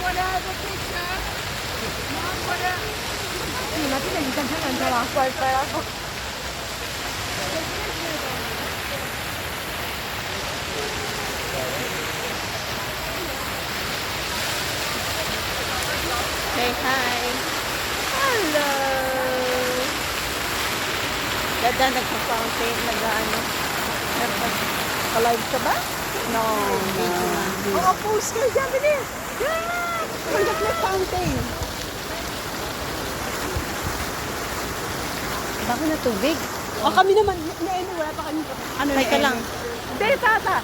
wanna have a picture? Mom, wanna... Hindi natin nalitan siya ng dalawang para ako. Say hi. Hello. Dada nagpa-fountain, nag-ano. Alive ka ba? No. Oo, post kayo dyan, bilis! Yeah! Conduct na fountain. Bako na tubig. O kami naman, wala pa kami. Ano Teka na, lang. Hindi, tata!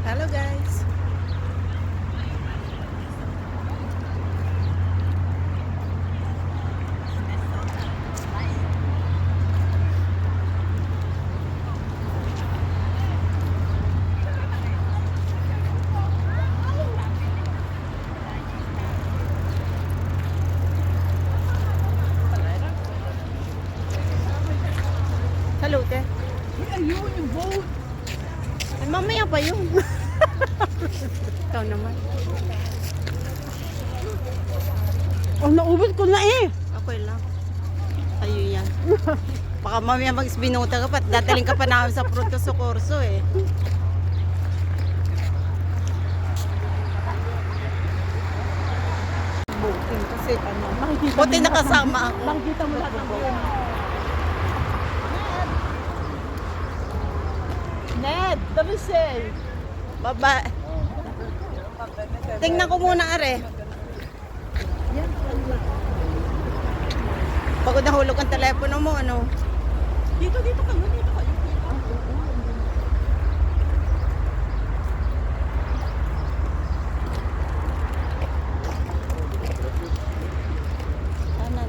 Hello guys. Hello, te. Ayun, yung boat! Ay, mamaya pa yun. Ikaw naman. Oh, naubos ko na eh! Okay lang. Ayun yan. Baka mamaya mag-isbinuta ka pa at dadaling ka pa namin sa Fruto Socorso eh. Boating kasi ano, makikita Buti mo nakasama lahat ako. ng- Makikita mo lahat ng view. Ned, damisay! Baba. Tingnan ko muna, are. Pagod na hulog ang telepono mo, ano? Dito kayo, dito kayo. Ano?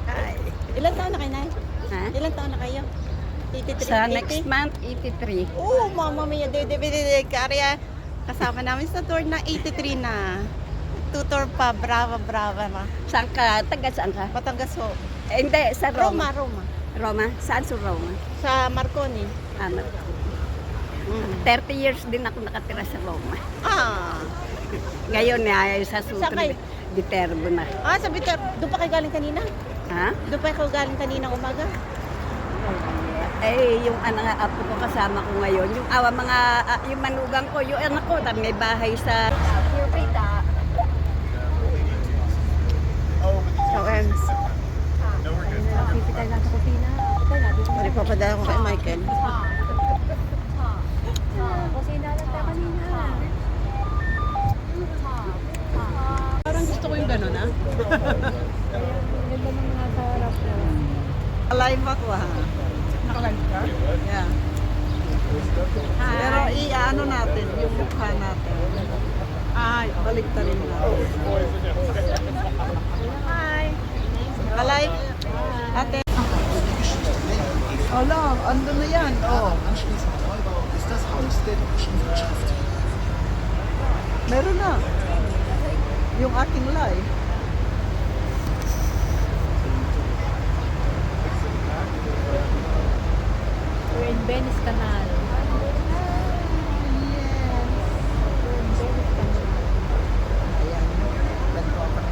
Hi. Ilan taon na kayo, Nay? Ha? Ilan taon na kayo? 83? Sa 80? next month, 83. Oo, mama mia, karya. Kasama namin sa tour na 83 na. Tutor pa, brava na. Saan ka? Taga saan ka? Batangas ho. Eh, hindi, sa Roma. Roma. Roma? Saan sa Roma? Sa Marconi. Ano? 30 years din ako nakatira sa Roma. Ah. Ngayon, sa Saan kayo? susunod, Viterbo na. Ah, sa Bitar. Doon pa kayo galing kanina? Ha? Doon pa kayo galing kanina umaga? Eh, yung anak apo ko kasama ko ngayon, yung yung manugang ko, yung anak ko, may bahay sa... So, ends. Pipitay lang sa kusina. Mari papadala ko kay Michael. Kusina lang tayo kanina. Parang gusto ko yung gano'n, ha? Ganda ng nasa harap ko. Alive ako ha. Nakalive ka? Yeah. Pero i-ano natin, yung mukha natin. Ay, Baliktarin natin. Hi. Alive. Ate. Ala, ando na yan. Oh. Anschließend Neubau ist das Haus der deutschen Wirtschaft. Meron na. Yung aking live. we're in Venice Canal.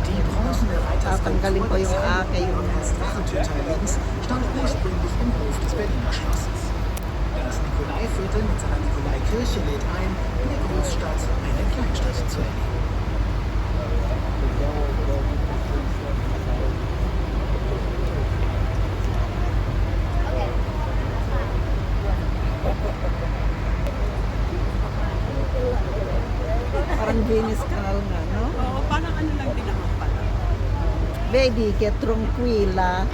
Die bronzene Tatanggalin ko yung aking. Drachentürteil links stand ursprünglich im Hof des Berliner Schlosses. Das Nikolaiviertel mit seiner Nikolaikirche lädt ein, in der Großstadt eine Kleinstadt zu erleben. Parang Venice Canal nga, no? Oo, parang ano lang din naman pala. Vedi che tranquilla,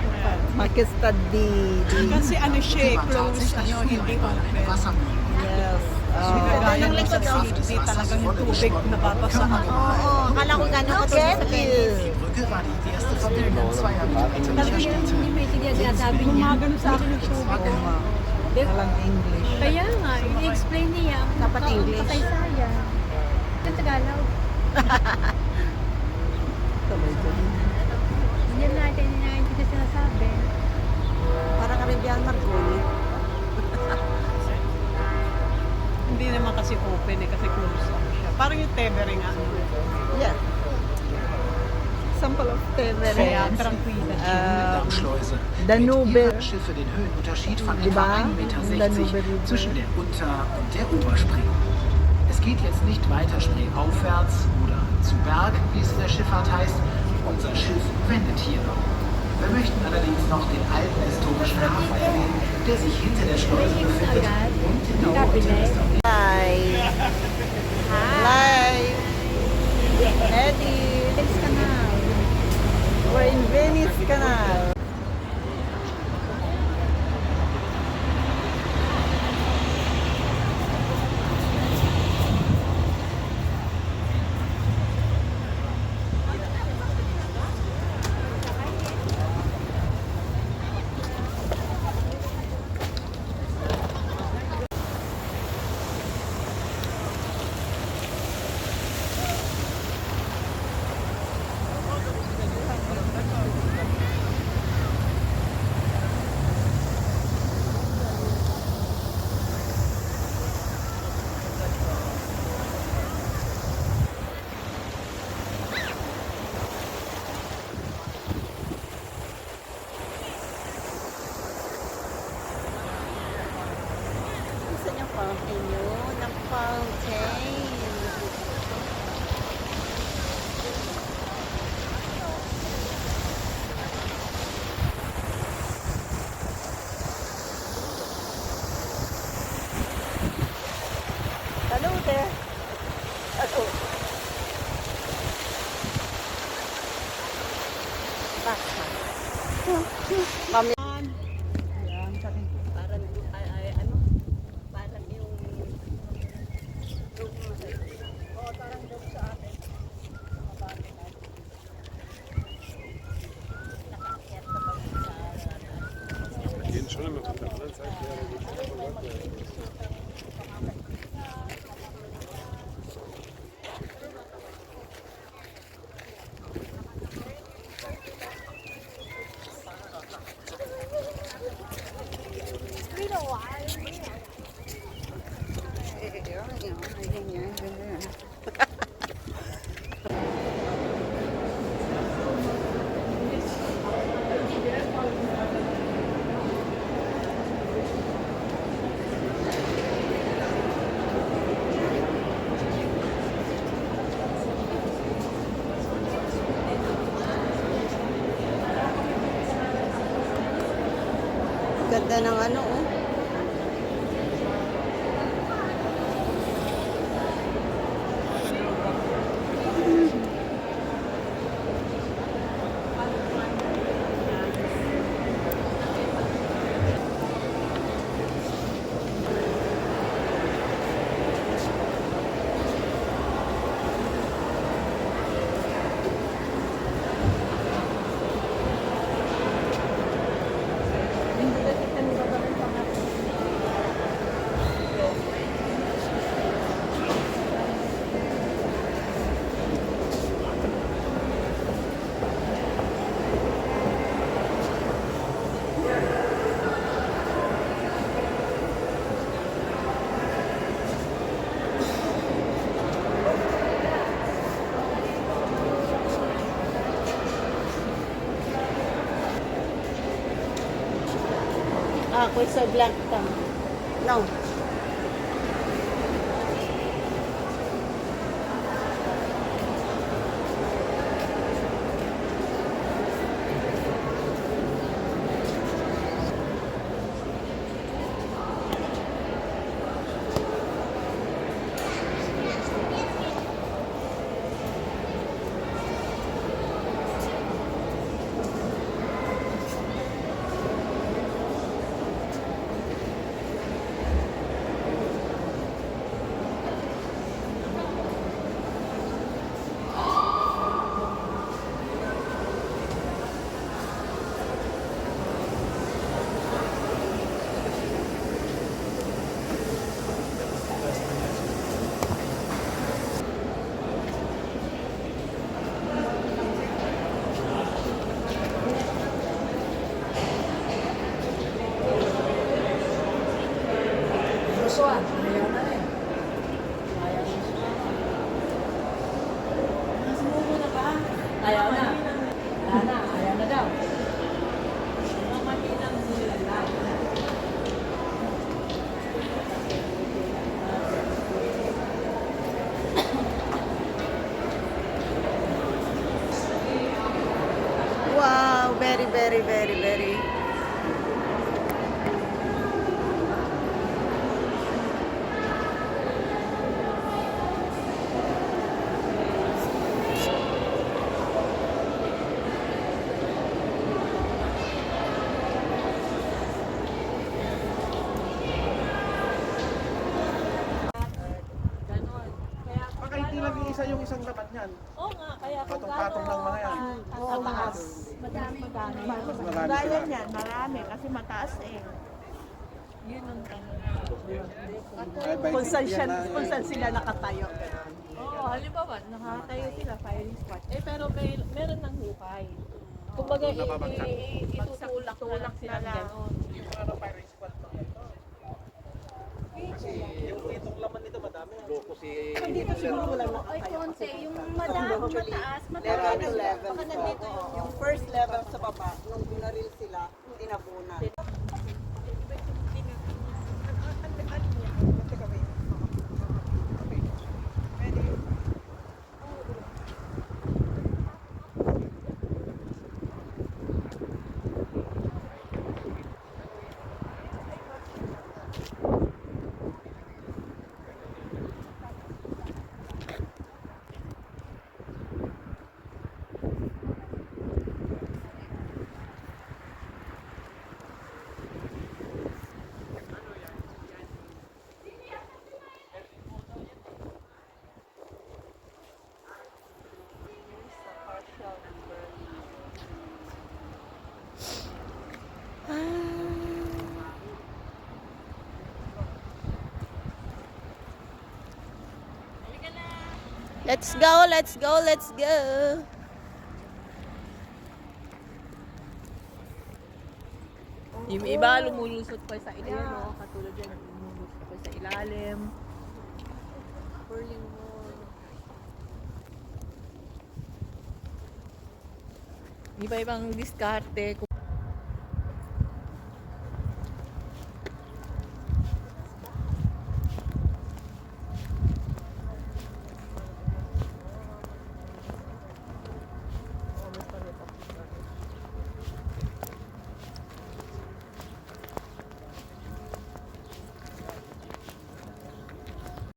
ma che sta di... Kasi ano siya, close, ano, hindi open. Wassermühlen. Yes. Kagaya ng sa city, talagang yung tubig nababasahan. Oo, akala ko gano'n ka sa Venice. Die Brücke war die erste Verbindung zweier mittelalterlicher Städte. Gumagano sa akin yung tubig. Walang English. Kaya nga, i-explain niya ang Dapat English. kasaysayan. Sa Tagalog. Hindi natin hindi na sinasabi. Para Caribbean Marconi. Hindi naman kasi open eh, kasi close lang siya. Parang yung Tevere nga. Yeah. Sample of Tevere. Kaya tranquila siya. Dammschleuse. Danube. Wenn Schiffe den Höhenunterschied von Diba? etwa 1,60 Meter Danube River. zwischen der Unter- und der Oberspree. Es geht jetzt nicht weiter spreeaufwärts oder zu Berg, wie es in der Schifffahrt heißt. Unser Schiff wendet hier noch. Wir möchten allerdings noch den alten historischen Hafen erwähnen, der sich hinter der Schleuse befindet und in der Unterrichtung. Live. Live. Eddie. Venice Canal. We're in Venice Canal. Saan yung fountain yun? Ang fountain. Hello there. Hello. Basta. Mami. Parang, ano, parang yung Gehen schon immer von der anderen Seite her. Ganda ng ano, oh. Ah, questo è blanca. No. Ayaw na. Ayaw na daw. Wow, very, very, very, very. Baka hindi lang isa yung isang laman yan. Oo nga, kaya kung Patong-patong lang mga yan. sa taas. Madami. Mas marami Gaya sila. niyan, marami kasi mataas eh. Yun ang tanong. Ay, by Kung saan, 50 siya, yan na, kung saan sila nakatayo. Oo, halimbawa, nakatayo sila, firing spot. Eh, pero meron ng hukay. Kumbaga, Napapagsak. itutulak sila gano'n. Yung mga firing squad lang ito. Kasi yung itong laman nito madami. Loko si... Dito siguro wala na. Ay, konti. Yung mataas. Level to level. Baka nandito yung first level sa baba, nung binaril sila, tinabunan. Let's go, let's go, let's go. Yung iba, lumulusot pa sa ilalim, no? Katulad yan, lumulusot pa sa ilalim. Curling mo. Iba-ibang diskarte.